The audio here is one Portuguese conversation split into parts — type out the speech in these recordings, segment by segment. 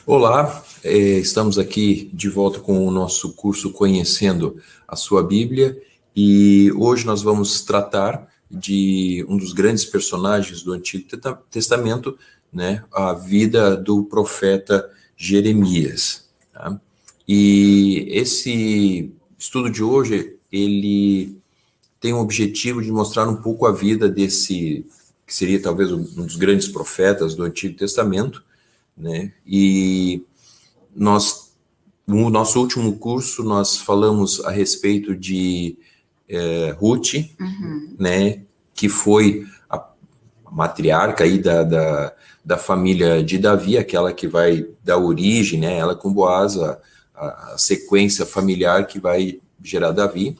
Olá, estamos aqui de volta com o nosso curso Conhecendo a Sua Bíblia e hoje nós vamos tratar de um dos grandes personagens do Antigo Testamento, né, a vida do profeta Jeremias. Tá? E esse estudo de hoje, ele tem o objetivo de mostrar um pouco a vida desse, que seria talvez um dos grandes profetas do Antigo Testamento, né? E no nosso último curso, nós falamos a respeito de Ruth, né? Que foi a matriarca aí da família de Davi, aquela que vai dar origem, né? Ela com Boaz, a sequência familiar que vai gerar Davi.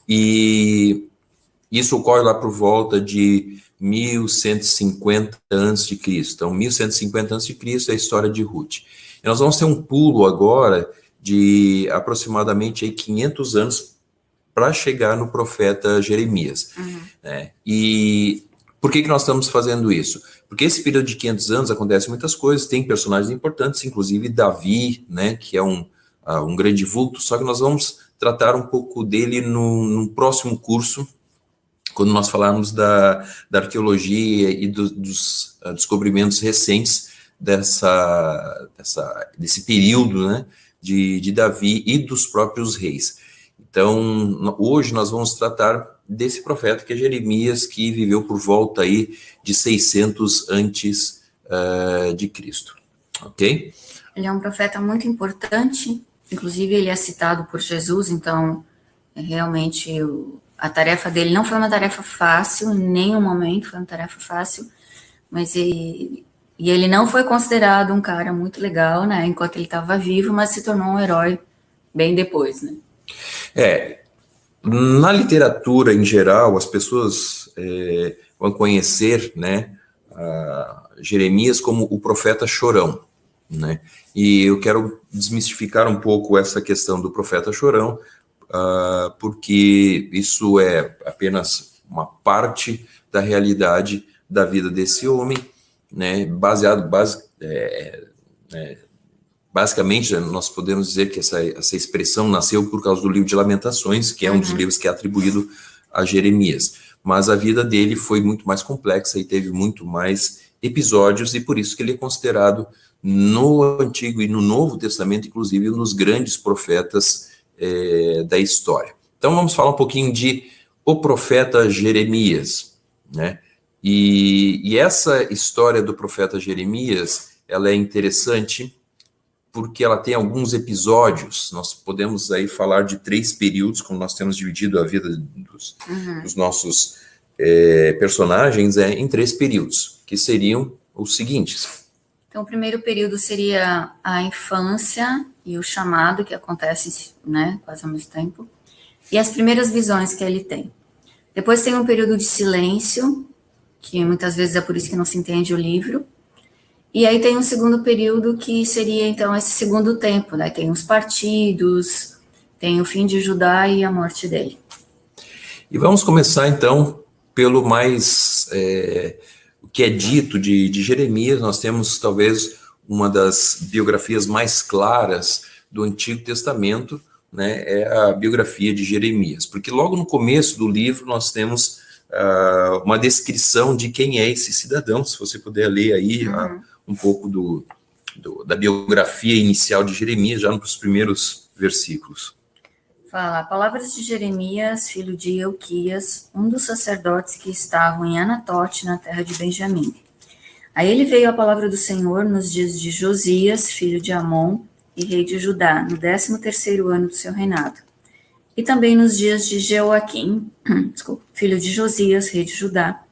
E isso ocorre lá por volta de 1150 a.C. Então, 1150 a.C. é a história de Ruth. E nós vamos ter um pulo agora de aproximadamente aí 500 anos para chegar no profeta Jeremias. Né? E por que nós estamos fazendo isso? Porque esse período de 500 anos acontece muitas coisas, tem personagens importantes, inclusive Davi, né, que é um grande vulto, só que nós vamos tratar um pouco dele no próximo curso, quando nós falarmos da arqueologia e dos descobrimentos recentes desse período, né, de Davi e dos próprios reis. Então, hoje nós vamos tratar desse profeta que é Jeremias, que viveu por volta aí de 600 antes de Cristo, ok? Ele é um profeta muito importante, inclusive ele é citado por Jesus, então realmente a tarefa dele não foi uma tarefa fácil, em nenhum momento foi uma tarefa fácil, mas ele não foi considerado um cara muito legal, né, enquanto ele estava vivo, mas se tornou um herói bem depois, né. Na literatura em geral, as pessoas vão conhecer, né, Jeremias como o profeta chorão, né, e eu quero desmistificar um pouco essa questão do profeta chorão, porque isso é apenas uma parte da realidade da vida desse homem, né, basicamente, nós podemos dizer que essa expressão nasceu por causa do livro de Lamentações, que é um dos livros que é atribuído a Jeremias, mas a vida dele foi muito mais complexa e teve muito mais episódios, e por isso que ele é considerado no Antigo e no Novo Testamento, inclusive, um dos grandes profetas da história. Então vamos falar um pouquinho de o profeta Jeremias, né? E essa história do profeta Jeremias, ela é interessante porque ela tem alguns episódios. Nós podemos aí falar de 3 períodos, como nós temos dividido a vida dos nossos personagens em 3 períodos, que seriam os seguintes. Então, o primeiro período seria a infância e o chamado, que acontece, né, quase ao mesmo tempo, e as primeiras visões que ele tem. Depois tem um período de silêncio, que muitas vezes é por isso que não se entende o livro, e aí tem um segundo período que seria, então, esse segundo tempo, né, tem os partidos, tem o fim de Judá e a morte dele. E vamos começar, então, pelo mais... o que é dito de Jeremias. Nós temos talvez uma das biografias mais claras do Antigo Testamento, né, é a biografia de Jeremias, porque logo no começo do livro nós temos uma descrição de quem é esse cidadão. Se você puder ler aí um pouco da biografia inicial de Jeremias, já nos primeiros versículos. Fala, palavras de Jeremias, filho de Euquias, um dos sacerdotes que estavam em Anatote, na terra de Benjamim. A ele veio a palavra do Senhor nos dias de Josias, filho de Amon, e rei de Judá, no 13º ano do seu reinado. E também nos dias de Jeoaquim, filho de Josias, rei de Judá,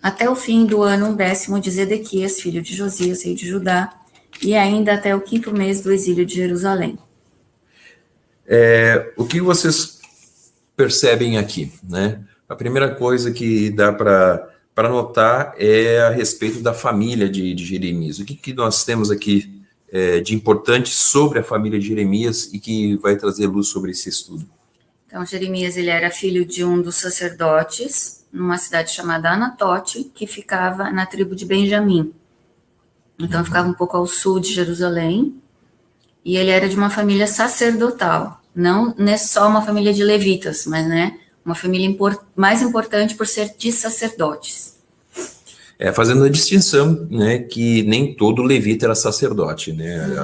até o fim do ano 10º de Zedequias, filho de Josias, rei de Judá, e ainda até o 5º mês do exílio de Jerusalém. O que vocês percebem aqui, né? A primeira coisa que dá para notar é a respeito da família de Jeremias. O que nós temos aqui de importante sobre a família de Jeremias e que vai trazer luz sobre esse estudo? Então, Jeremias, ele era filho de um dos sacerdotes, numa cidade chamada Anatote, que ficava na tribo de Benjamim. Então ficava um pouco ao sul de Jerusalém, e ele era de uma família sacerdotal, não só uma família de levitas, mas, né, uma família mais importante por ser de sacerdotes. Fazendo a distinção, né, que nem todo levita era sacerdote, né,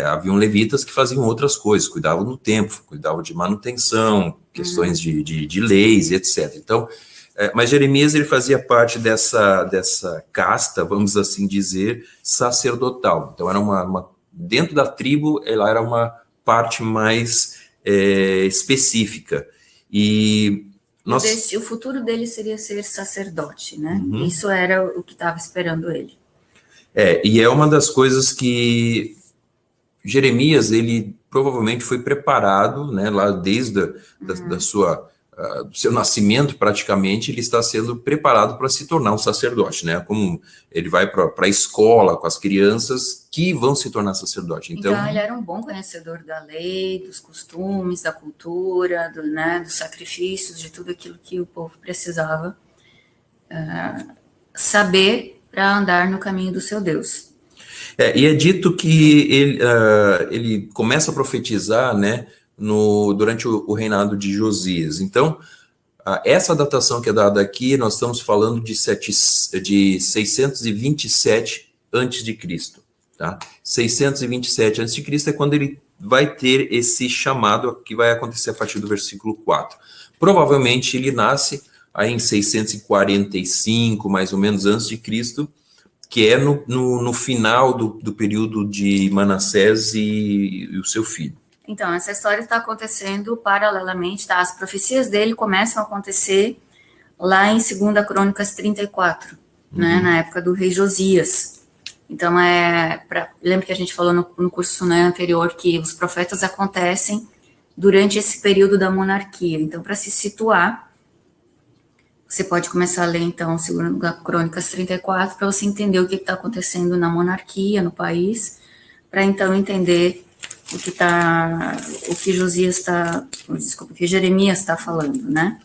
haviam levitas que faziam outras coisas, cuidavam do templo, cuidavam de manutenção, questões de leis e etc. Então, mas Jeremias, ele fazia parte dessa casta, vamos assim dizer, sacerdotal. Então, era dentro da tribo, ela era uma parte mais específica. E o futuro dele seria ser sacerdote, né? Isso era o que estava esperando ele. E é uma das coisas que Jeremias, ele provavelmente foi preparado, né, lá desde do seu nascimento, praticamente, ele está sendo preparado para se tornar um sacerdote, né? Como ele vai para a escola com as crianças que vão se tornar sacerdote. Então, ele era um bom conhecedor da lei, dos costumes, da cultura, dos sacrifícios, de tudo aquilo que o povo precisava saber para andar no caminho do seu Deus. E é dito que ele começa a profetizar, né, durante o reinado de Josias. Então, essa datação que é dada aqui, nós estamos falando de 627 a.C., tá? 627 a.C. é quando ele vai ter esse chamado que vai acontecer a partir do versículo 4. Provavelmente ele nasce aí em 645, mais ou menos, antes de Cristo, que é no final do período de Manassés e o seu filho. Então, essa história está acontecendo paralelamente, tá? As profecias dele começam a acontecer lá em 2 Crônicas 34, né? Na época do rei Josias. Então, lembra que a gente falou no curso, né, anterior que os profetas acontecem durante esse período da monarquia. Então, para se situar, você pode começar a ler, então, 2 Crônicas 34, para você entender o que está acontecendo na monarquia, no país, para então entender o que Jeremias está falando, né?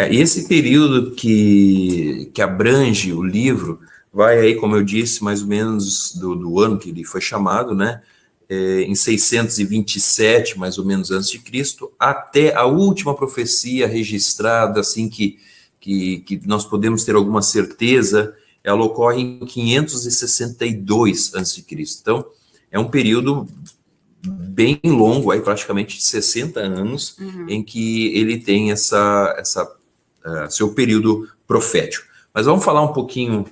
E esse período que abrange o livro vai aí, como eu disse, mais ou menos do ano que ele foi chamado, né? Em 627, mais ou menos, antes de Cristo, até a última profecia registrada, assim, que nós podemos ter alguma certeza, ela ocorre em 562 a.C. Então, é um período bem longo, aí praticamente 60 anos, em que ele tem seu período profético. Mas vamos falar um pouquinho...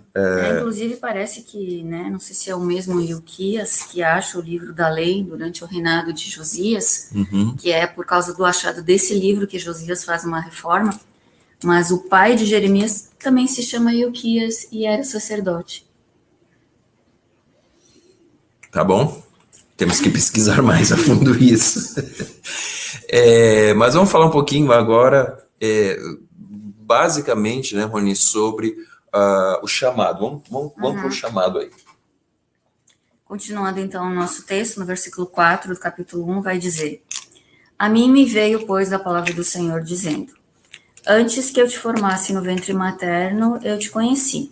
Inclusive, parece que, né, não sei se é o mesmo Ilquias que acha o livro da lei durante o reinado de Josias, que é por causa do achado desse livro que Josias faz uma reforma, mas o pai de Jeremias também se chama Ilquias e era sacerdote. Tá bom? Temos que pesquisar mais a fundo isso. Mas vamos falar um pouquinho agora, basicamente, né, Rony, sobre o chamado. Vamos para o chamado aí. Continuando, então, o nosso texto, no versículo 4 do capítulo 1, vai dizer: A mim me veio, pois, da palavra do Senhor, dizendo: Antes que eu te formasse no ventre materno, eu te conheci.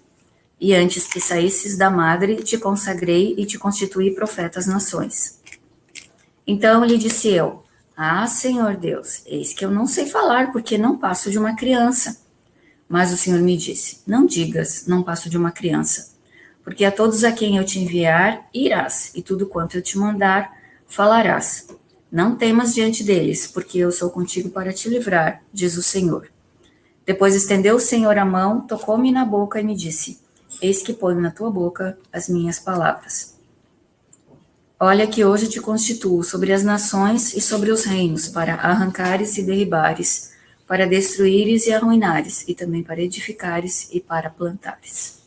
E antes que saísses da madre, te consagrei e te constituí profeta às nações. Então lhe disse eu: Senhor Deus, eis que eu não sei falar, porque não passo de uma criança. Mas o Senhor me disse: Não digas, não passo de uma criança, porque a todos a quem eu te enviar, irás, e tudo quanto eu te mandar, falarás. Não temas diante deles, porque eu sou contigo para te livrar, diz o Senhor. Depois estendeu o Senhor a mão, tocou-me na boca e me disse: Eis que ponho na tua boca as minhas palavras. Olha que hoje te constituo sobre as nações e sobre os reinos, para arrancares e derribares, para destruíres e arruinares, e também para edificares e para plantares.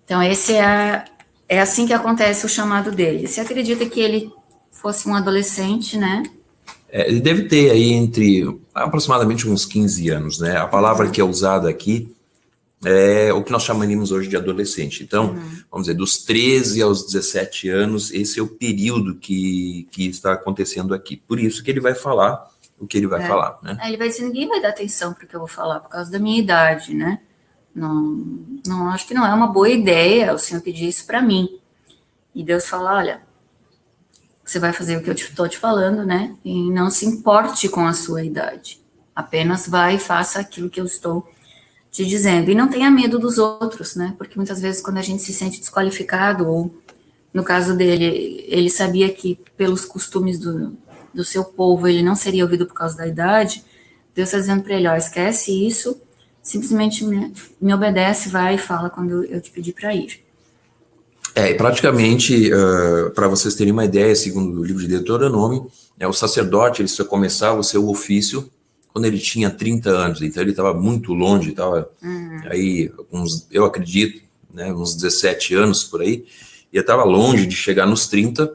Então, esse é assim que acontece o chamado dele. Você acredita que ele fosse um adolescente, né? Ele deve ter aí entre aproximadamente uns 15 anos, né? A palavra que é usada aqui é o que nós chamaríamos hoje de adolescente. Então, vamos dizer, dos 13 aos 17 anos, esse é o período que está acontecendo aqui. Por isso que ele vai falar o que ele vai falar, né? Ele vai dizer: ninguém vai dar atenção para o que eu vou falar, por causa da minha idade, né? não acho que não é uma boa ideia o Senhor pedir isso para mim. E Deus fala, olha, você vai fazer o que eu estou te falando, né? E não se importe com a sua idade. Apenas vai e faça aquilo que eu estou te dizendo. E não tenha medo dos outros, né? Porque muitas vezes quando a gente se sente desqualificado, ou no caso dele, ele sabia que pelos costumes do seu povo ele não seria ouvido por causa da idade, Deus está dizendo para ele, ó, esquece isso, simplesmente me obedece, vai e fala quando eu te pedir para ir. E praticamente, para vocês terem uma ideia, segundo o livro de Deuteronômio, o sacerdote ele só começava o seu ofício quando ele tinha 30 anos, então ele estava muito longe, estava aí, eu acredito, né, uns 17 anos por aí, e estava longe de chegar nos 30,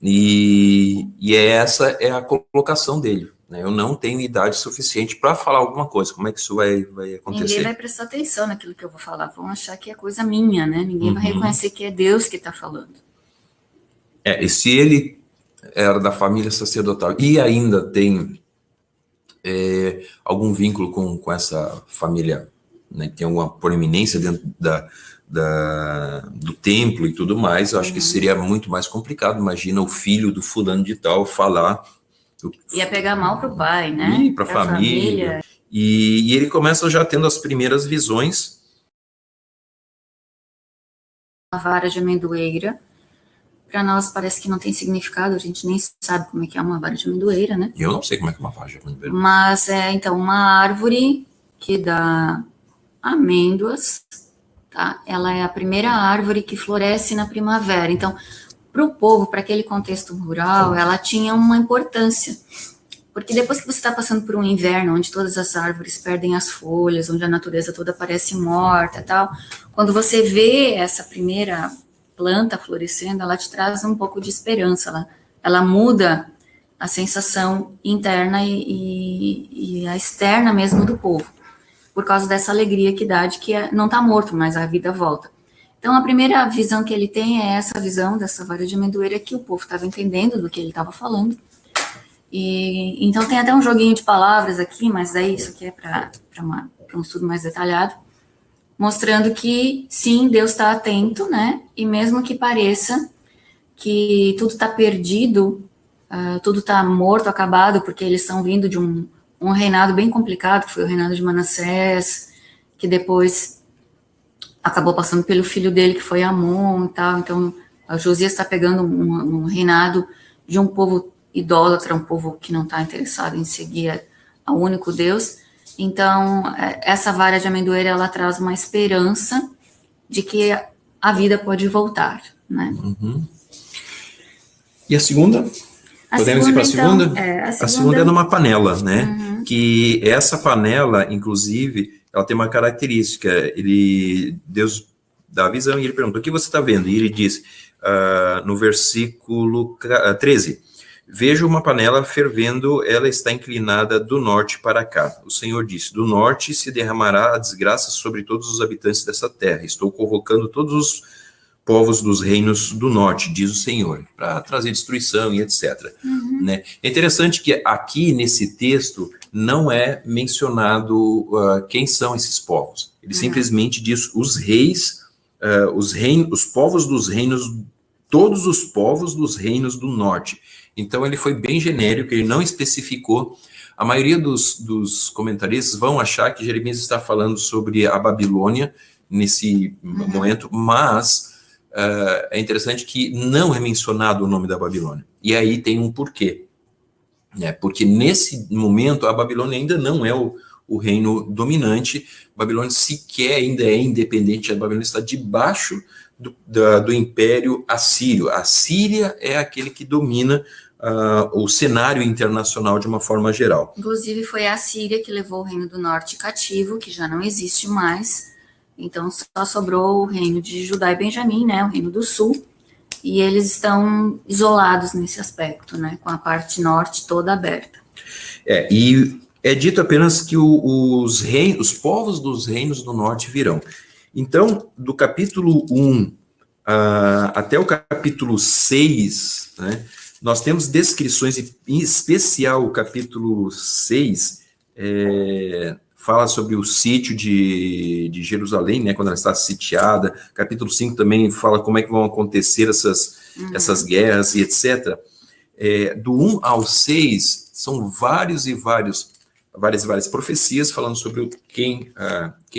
e essa é a colocação dele. Né? Eu não tenho idade suficiente para falar alguma coisa. Como é que isso vai acontecer? Ninguém vai prestar atenção naquilo que eu vou falar, vão achar que é coisa minha, né? Ninguém vai reconhecer que é Deus que está falando. E se ele era da família sacerdotal e ainda tem algum vínculo com essa família, né, tem alguma proeminência dentro do templo e tudo mais, eu acho que seria muito mais complicado. Imagina o filho do fulano de tal falar. Ia pegar mal para o pai, né? E para a família. E ele começa já tendo as primeiras visões. A vara de amendoeira. Para nós parece que não tem significado, a gente nem sabe como é que é uma vara de amendoeira, né? Eu não sei como é que é uma vara de amendoeira. Mas então, uma árvore que dá amêndoas, tá? Ela é a primeira árvore que floresce na primavera. Então, para o povo, para aquele contexto rural, ela tinha uma importância. Porque depois que você está passando por um inverno, onde todas as árvores perdem as folhas, onde a natureza toda parece morta e tal, quando você vê essa primeira planta florescendo, ela te traz um pouco de esperança, ela muda a sensação interna e a externa mesmo do povo, por causa dessa alegria que dá de que não está morto, mas a vida volta. Então, a primeira visão que ele tem é essa visão dessa vara de amendoeira que o povo estava entendendo do que ele estava falando. E então tem até um joguinho de palavras aqui, mas aí isso aqui é para um estudo mais detalhado, mostrando que sim, Deus está atento, né? E mesmo que pareça que tudo está perdido, tudo está morto, acabado, porque eles estão vindo de um reinado bem complicado, que foi o reinado de Manassés, que depois acabou passando pelo filho dele, que foi Amon e tal. Então, Josias está pegando um reinado de um povo idólatra, um povo que não está interessado em seguir ao único Deus. Então, essa vara de amendoeira, ela traz uma esperança de que a vida pode voltar, né? E a segunda? Podemos ir para a segunda? A segunda é numa panela, né? Que essa panela, inclusive, ela tem uma característica. Deus dá a visão e ele pergunta, o que você está vendo? E ele diz, no versículo 13, vejo uma panela fervendo, ela está inclinada do norte para cá. O Senhor disse, do norte se derramará a desgraça sobre todos os habitantes dessa terra. Estou convocando todos os povos dos reinos do norte, diz o Senhor, para trazer destruição e etc. Né? É interessante que aqui nesse texto não é mencionado quem são esses povos. Ele simplesmente diz os reis, os povos dos reinos, todos os povos dos reinos do norte. Então ele foi bem genérico, ele não especificou. A maioria dos comentaristas vão achar que Jeremias está falando sobre a Babilônia nesse momento, mas é interessante que não é mencionado o nome da Babilônia. E aí tem um porquê. Né? Porque nesse momento a Babilônia ainda não é o reino dominante, a Babilônia sequer ainda é independente, a Babilônia está debaixo do Império Assírio. A Síria é aquele que domina o cenário internacional de uma forma geral. Inclusive foi a Síria que levou o Reino do Norte cativo, que já não existe mais, então só sobrou o reino de Judá e Benjamim, né, o Reino do Sul, e eles estão isolados nesse aspecto, né, com a parte norte toda aberta. E é dito apenas que os povos dos reinos do norte virão. Então, do capítulo 1 até o capítulo 6, né, nós temos descrições, em especial o capítulo 6, fala sobre o sítio de Jerusalém, né, quando ela está sitiada. Capítulo 5 também fala como é que vão acontecer essas guerras e etc. Do 1 ao 6, são várias profecias falando sobre o quem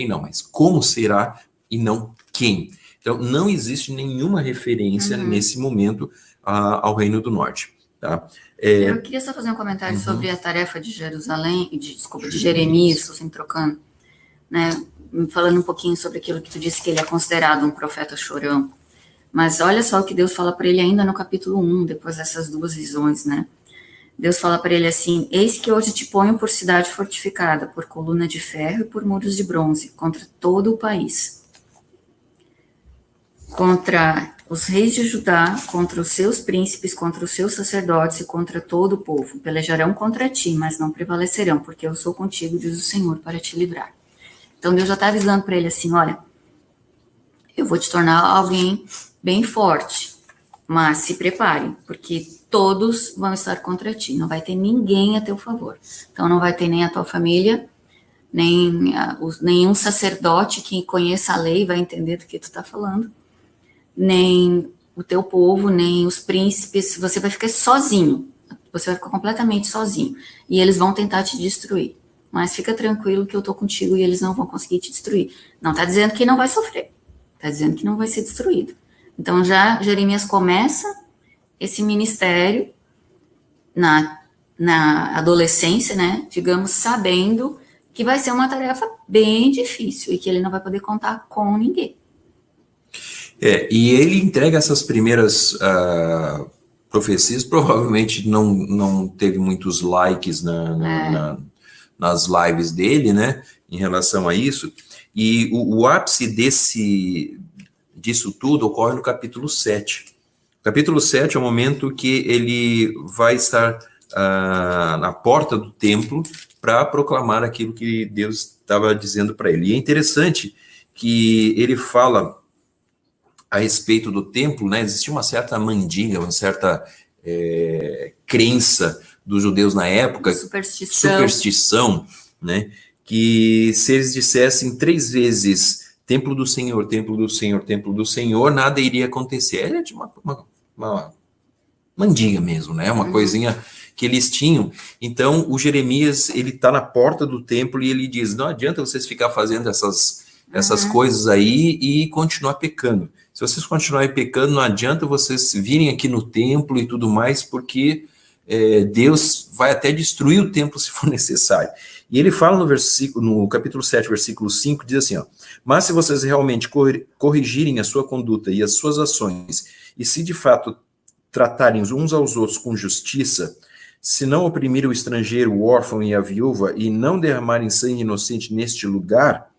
não, mas como será e não quem. Então, não existe nenhuma referência nesse momento ao Reino do Norte. Tá? Eu queria só fazer um comentário sobre a tarefa de Jerusalém, de Jeremias, estou sempre trocando, né? Falando um pouquinho sobre aquilo que tu disse, que ele é considerado um profeta chorão. Mas olha só o que Deus fala para ele ainda no capítulo 1, depois dessas duas visões, né? Deus fala para ele assim: eis que hoje te ponho por cidade fortificada, por coluna de ferro e por muros de bronze, contra todo o país. Contra os reis de Judá, contra os seus príncipes, contra os seus sacerdotes e contra todo o povo. Pelejarão contra ti, mas não prevalecerão, porque eu sou contigo, diz o Senhor, para te livrar. Então Deus já está avisando para ele assim: olha, eu vou te tornar alguém bem forte, mas se prepare, porque todos vão estar contra ti, não vai ter ninguém a teu favor. Então não vai ter nem a tua família, nem nenhum sacerdote que conheça a lei vai entender do que tu está falando, nem o teu povo, nem os príncipes. Você vai ficar sozinho, você vai ficar completamente sozinho, e eles vão tentar te destruir, mas fica tranquilo que eu estou contigo e eles não vão conseguir te destruir. Não está dizendo que não vai sofrer, está dizendo que não vai ser destruído. Então já Jeremias começa esse ministério na adolescência, né, digamos, sabendo que vai ser uma tarefa bem difícil e que ele não vai poder contar com ninguém. E ele entrega essas primeiras profecias, provavelmente não teve muitos likes nas lives dele, né, em relação a isso, e o ápice disso tudo ocorre no capítulo 7. O capítulo 7 é o momento que ele vai estar na porta do templo para proclamar aquilo que Deus estava dizendo para ele. E é interessante que ele fala a respeito do templo, né? Existia uma certa mandinga, uma certa crença dos judeus na época, superstição, né? Que se eles dissessem 3 vezes templo do Senhor, templo do Senhor, templo do Senhor, nada iria acontecer. Era de uma mandinga mesmo, né? Uma coisinha que eles tinham. Então, o Jeremias, ele está na porta do templo e ele diz: não adianta vocês ficar fazendo essas coisas aí e continuar pecando. Se vocês continuarem pecando, não adianta vocês virem aqui no templo e tudo mais, porque Deus vai até destruir o templo se for necessário. E ele fala no capítulo 7, versículo 5, diz assim: mas se vocês realmente corrigirem a sua conduta e as suas ações, e se de fato tratarem uns aos outros com justiça, se não oprimirem o estrangeiro, o órfão e a viúva, e não derramarem sangue inocente neste lugar,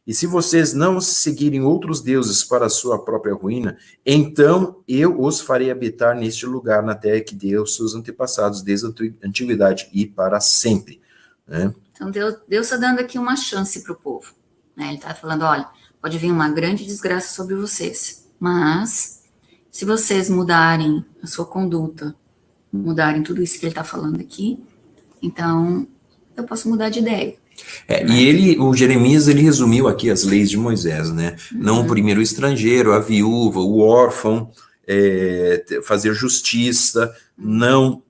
e se vocês não seguirem outros deuses para a sua própria ruína, então eu os farei habitar neste lugar, na terra que deu aos seus antepassados desde a antiguidade e para sempre. Né? Então Deus está dando aqui uma chance para o povo. Né? Ele está falando: olha, pode vir uma grande desgraça sobre vocês, mas se vocês mudarem a sua conduta, mudarem tudo isso que ele está falando aqui, então eu posso mudar de ideia. E o Jeremias, ele resumiu aqui as leis de Moisés, né? Não oprimir o estrangeiro, a viúva, o órfão, fazer justiça, não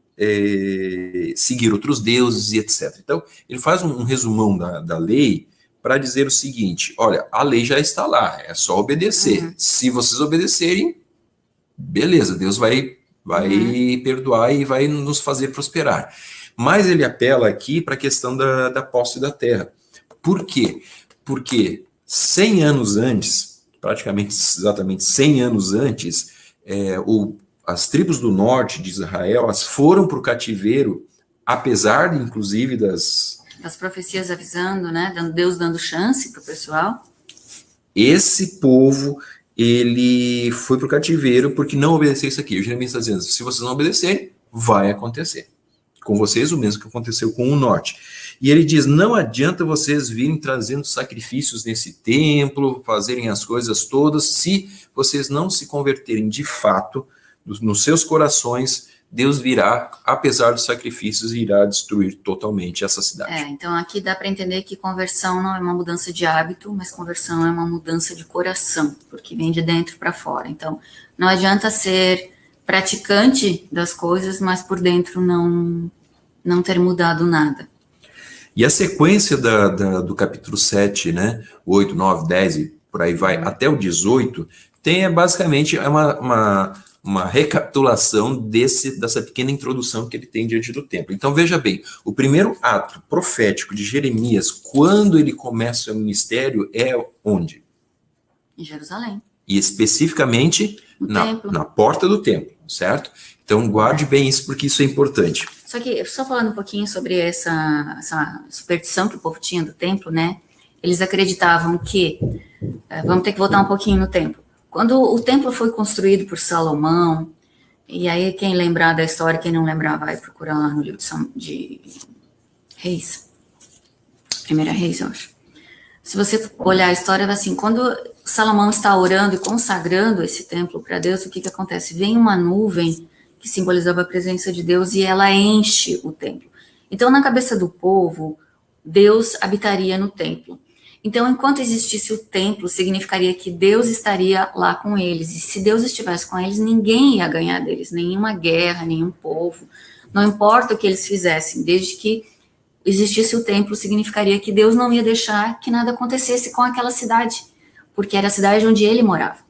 seguir outros deuses e etc. Então, ele faz um resumão da lei para dizer o seguinte: olha, a lei já está lá, é só obedecer. Se vocês obedecerem, beleza, Deus vai perdoar e vai nos fazer prosperar. Mas ele apela aqui para a questão da posse da terra. Por quê? Porque 100 anos antes, praticamente exatamente 100 anos antes, as tribos do norte de Israel, elas foram para o cativeiro, apesar, inclusive, das profecias avisando, né? Deus dando chance para o pessoal. Esse povo, ele foi para o cativeiro porque não obedeceu isso aqui. O Jeremias está dizendo: se vocês não obedecerem, vai acontecer com vocês o mesmo que aconteceu com o norte. E ele diz: não adianta vocês virem trazendo sacrifícios nesse templo, fazerem as coisas todas, se vocês não se converterem de fato nos seus corações, Deus virá, apesar dos sacrifícios, irá destruir totalmente essa cidade. Então aqui dá para entender que conversão não é uma mudança de hábito, mas conversão é uma mudança de coração, porque vem de dentro para fora. Então não adianta ser praticante das coisas, mas por dentro não ter mudado nada. E a sequência do capítulo 7, né, 8, 9, 10 e por aí vai, até o 18, tem basicamente uma recapitulação dessa pequena introdução que ele tem diante do templo. Então veja bem, o primeiro ato profético de Jeremias, quando ele começa o ministério, é onde? Em Jerusalém. E especificamente na porta do templo, certo? Então guarde bem isso, porque isso é importante. Só que, só falando um pouquinho sobre essa superstição que o povo tinha do templo, né? Eles acreditavam que, vamos ter que voltar um pouquinho no templo. Quando o templo foi construído por Salomão, e aí quem lembrar da história, quem não lembrar vai procurar lá no livro de Reis, Primeira Reis, eu acho. Se você olhar a história, vai assim, quando Salomão está orando e consagrando esse templo para Deus, o que acontece? Vem uma nuvem que simbolizava a presença de Deus e ela enche o templo. Então, na cabeça do povo, Deus habitaria no templo. Então, enquanto existisse o templo, significaria que Deus estaria lá com eles. E se Deus estivesse com eles, ninguém ia ganhar deles, nenhuma guerra, nenhum povo. Não importa o que eles fizessem, desde que existisse o templo, significaria que Deus não ia deixar que nada acontecesse com aquela cidade, porque era a cidade onde ele morava.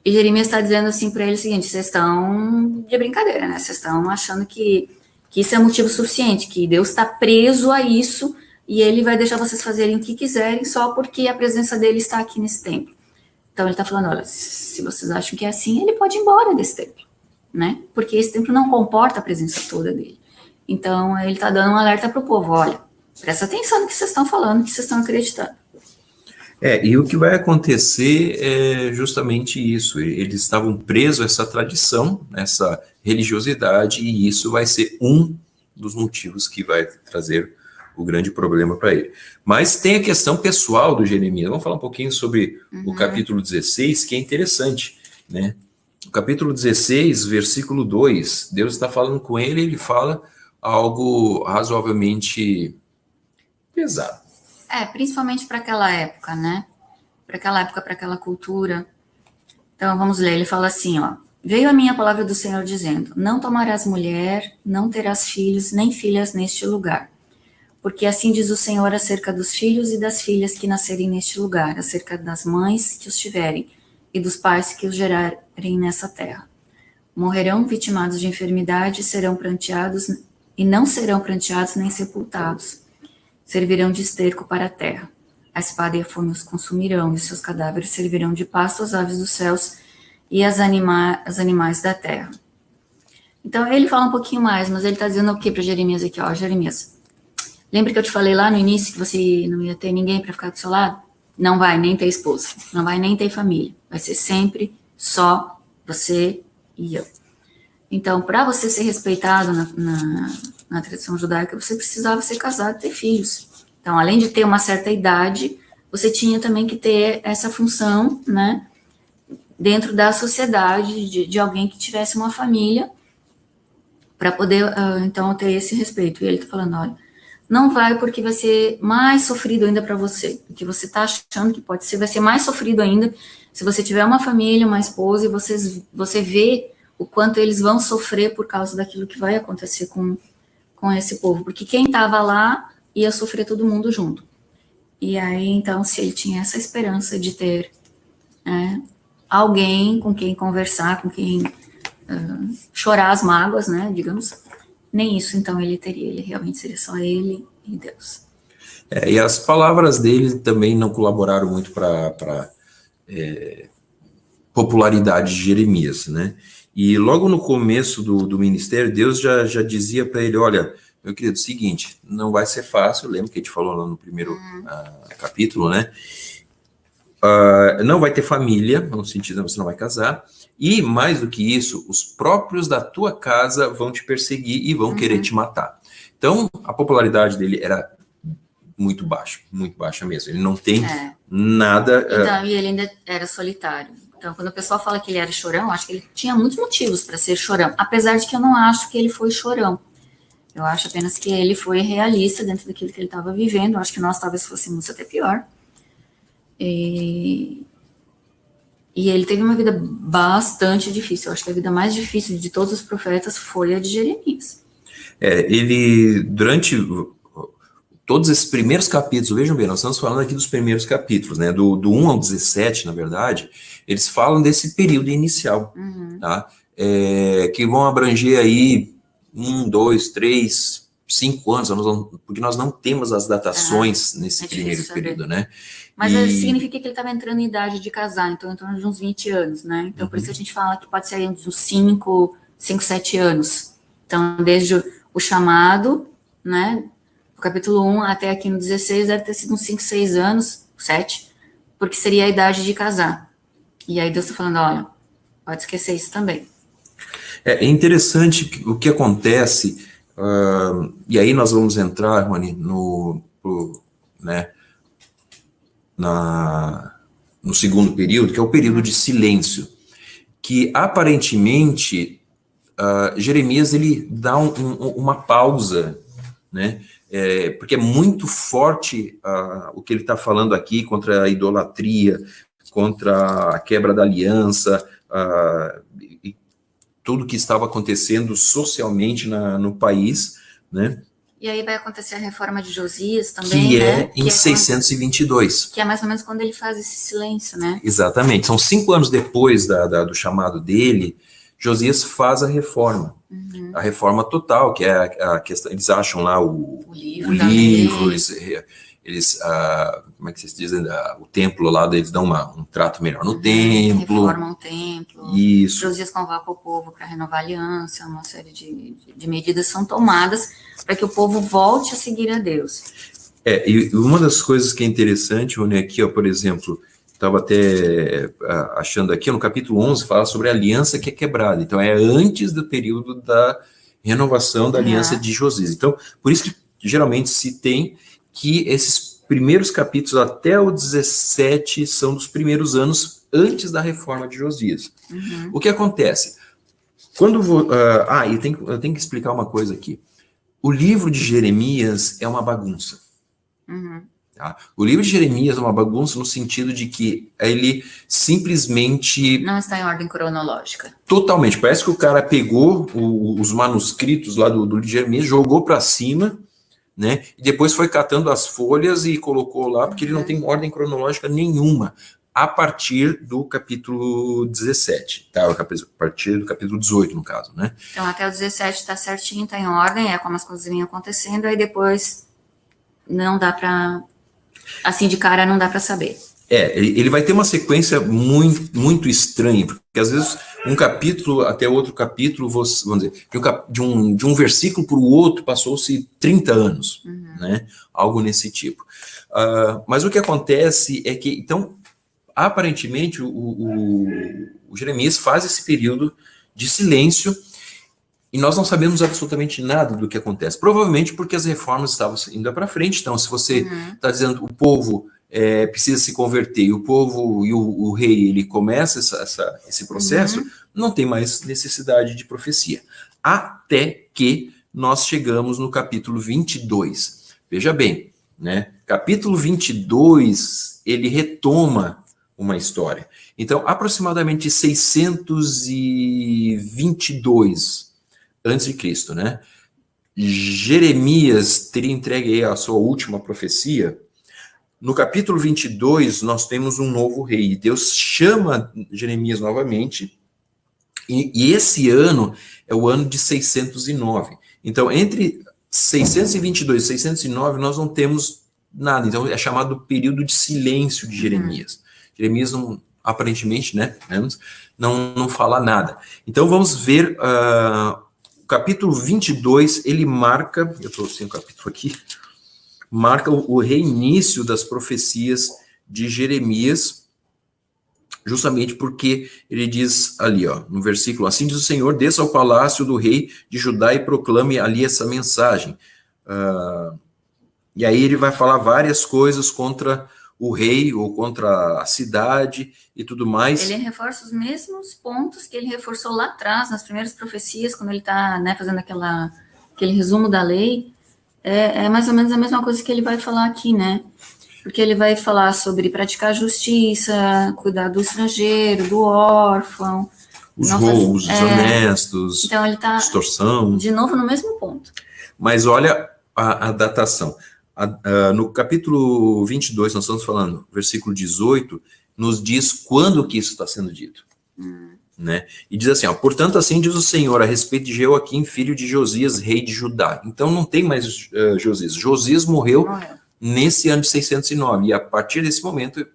E Jeremias está dizendo assim para ele o seguinte: vocês estão de brincadeira, né? Vocês estão achando que isso é motivo suficiente, que Deus está preso a isso e ele vai deixar vocês fazerem o que quiserem só porque a presença dele está aqui nesse templo. Então ele está falando, olha, se vocês acham que é assim, ele pode ir embora desse templo, né? Porque esse templo não comporta a presença toda dele. Então ele está dando um alerta para o povo, olha, presta atenção no que vocês estão falando, no que vocês estão acreditando. E o que vai acontecer é justamente isso. Eles estavam presos a essa tradição, essa religiosidade, e isso vai ser um dos motivos que vai trazer o grande problema para ele. Mas tem a questão pessoal do Jeremias. Vamos falar um pouquinho sobre o capítulo 16, que é interessante, né? O capítulo 16, versículo 2, Deus está falando com ele e ele fala algo razoavelmente pesado. Principalmente para aquela época, né? Para aquela época, para aquela cultura. Então, vamos ler. Ele fala assim, ó. Veio a minha palavra do Senhor dizendo, não tomarás mulher, não terás filhos, nem filhas neste lugar. Porque assim diz o Senhor acerca dos filhos e das filhas que nascerem neste lugar, acerca das mães que os tiverem e dos pais que os gerarem nessa terra. Morrerão vitimados de enfermidade, serão pranteados e não serão pranteados nem sepultados. Servirão de esterco para a terra. A espada e a fome os consumirão, e os seus cadáveres servirão de pasto às aves dos céus e aos animais da terra. Então, ele fala um pouquinho mais, mas ele está dizendo o que para Jeremias aqui? Ó, Jeremias, lembra que eu te falei lá no início que você não ia ter ninguém para ficar do seu lado? Não vai nem ter esposa, não vai nem ter família. Vai ser sempre só você e eu. Então, para você ser respeitado na tradição judaica, você precisava ser casado e ter filhos. Então, além de ter uma certa idade, você tinha também que ter essa função, né, dentro da sociedade, de alguém que tivesse uma família, para poder, então, ter esse respeito. E ele está falando, olha, não vai porque vai ser mais sofrido ainda para você, porque você está achando que pode ser, vai ser mais sofrido ainda se você tiver uma família, uma esposa, e você vê o quanto eles vão sofrer por causa daquilo que vai acontecer com esse povo, porque quem estava lá ia sofrer todo mundo junto. E aí, então, se ele tinha essa esperança de ter alguém com quem conversar, com quem chorar as mágoas, né, digamos, nem isso, então, ele teria. Ele realmente seria só ele e Deus. E as palavras dele também não colaboraram muito para popularidade de Jeremias, né? E logo no começo do ministério, Deus já dizia para ele, olha, meu querido, seguinte, não vai ser fácil, lembra que a gente falou lá no primeiro capítulo, né? Não vai ter família, no sentido de você não vai casar, e mais do que isso, os próprios da tua casa vão te perseguir e vão querer te matar. Então, a popularidade dele era muito baixa mesmo, ele não tem nada... Então, e ele ainda era solitário. Então, quando o pessoal fala que ele era chorão, acho que ele tinha muitos motivos para ser chorão, apesar de que eu não acho que ele foi chorão. Eu acho apenas que ele foi realista dentro daquilo que ele estava vivendo. Eu acho que nós talvez fôssemos até pior. E ele teve uma vida bastante difícil. Eu acho que a vida mais difícil de todos os profetas foi a de Jeremias. Ele, durante todos esses primeiros capítulos, vejam bem, nós estamos falando aqui dos primeiros capítulos, né? Do 1 ao 17, na verdade, eles falam desse período inicial, tá? Que vão abranger aí 1, 2, 3, 5 anos, porque nós não temos as datações nesse primeiro período, né? Mas significa que ele estava entrando em idade de casar, então em torno de uns 20 anos, né? Então por isso a gente fala que pode ser uns 5, 7 anos. Então desde o chamado, né? Do capítulo 1 até aqui no 16 deve ter sido uns 5, 6 anos, 7, porque seria a idade de casar. E aí Deus está falando, olha, pode esquecer isso também. É interessante o que acontece, e aí nós vamos entrar, Rony, no segundo período, que é o período de silêncio, que aparentemente Jeremias ele dá uma pausa, né? Porque é muito forte o que ele está falando aqui contra a idolatria, contra a quebra da aliança, e tudo que estava acontecendo socialmente no país, né? E aí vai acontecer a reforma de Josias também, que né? Em 622. Que é mais ou menos quando ele faz esse silêncio, né? Exatamente. São 5 anos depois do chamado dele, Josias faz a reforma. A reforma total, que é a questão, eles acham lá o livro, eles como é que vocês dizem, o templo lá, eles dão um trato melhor no templo. Reformam o templo. Isso. Josias convoca o povo para renovar a aliança, uma série de medidas são tomadas para que o povo volte a seguir a Deus. E uma das coisas que é interessante, Rony, aqui, ó, por exemplo, estava até achando aqui, no capítulo 11, fala sobre a aliança que é quebrada. Então, é antes do período da renovação da aliança de Josias. Então, por isso que geralmente se tem que esses primeiros capítulos até o 17 são dos primeiros anos antes da reforma de Josias. O que acontece? Eu tenho que explicar uma coisa aqui. O livro de Jeremias é uma bagunça. Tá? O livro de Jeremias é uma bagunça no sentido de que ele simplesmente... Não está em ordem cronológica. Totalmente. Parece que o cara pegou os manuscritos lá do livro de Jeremias, jogou para cima, né? E depois foi catando as folhas e colocou lá, porque ele não tem ordem cronológica nenhuma, a partir do capítulo 17, tá? A partir do capítulo 18, no caso, né? Então, até o 17 está certinho, está em ordem, é como as coisas vinham acontecendo, aí depois não dá para... Assim, de cara, não dá para saber. Ele vai ter uma sequência muito, muito estranha, porque às vezes um capítulo até outro capítulo, vamos dizer, de um versículo para o outro passou-se 30 anos, né? Algo nesse tipo. Mas o que acontece é que, então, aparentemente, o Jeremias faz esse período de silêncio e nós não sabemos absolutamente nada do que acontece. Provavelmente porque as reformas estavam indo para frente. Então, se você está dizendo o povo precisa se converter e o povo e o rei ele começa esse processo, não tem mais necessidade de profecia. Até que nós chegamos no capítulo 22. Veja bem, né? Capítulo 22, ele retoma uma história. Então, aproximadamente 622 antes de Cristo, né? Jeremias teria entregue a sua última profecia. No capítulo 22, nós temos um novo rei. Deus chama Jeremias novamente, e esse ano é o ano de 609. Então, entre 622 e 609, nós não temos nada. Então, é chamado período de silêncio de Jeremias. Jeremias, não, aparentemente, né, não fala nada. Então, vamos ver... o capítulo 22, ele marca... Eu estou sem o capítulo aqui... marca o reinício das profecias de Jeremias, justamente porque ele diz ali, ó, no versículo, assim diz o Senhor, desça ao palácio do rei de Judá e proclame ali essa mensagem. E aí ele vai falar várias coisas contra o rei ou contra a cidade e tudo mais. Ele reforça os mesmos pontos que ele reforçou lá atrás, nas primeiras profecias, quando ele está, né, fazendo aquele resumo da lei. É mais ou menos a mesma coisa que ele vai falar aqui, né? Porque ele vai falar sobre praticar justiça, cuidar do estrangeiro, do órfão. Os roubos, desonestos, então ele está, extorsão. De novo, no mesmo ponto. Mas olha a datação. No capítulo 22, nós estamos falando, versículo 18, nos diz quando que isso está sendo dito. Né? E diz assim, ó, portanto, assim diz o Senhor a respeito de Jeoaquim, filho de Josias, rei de Judá. Então não tem mais Josias. Josias morreu nesse ano de 609, e a partir desse momento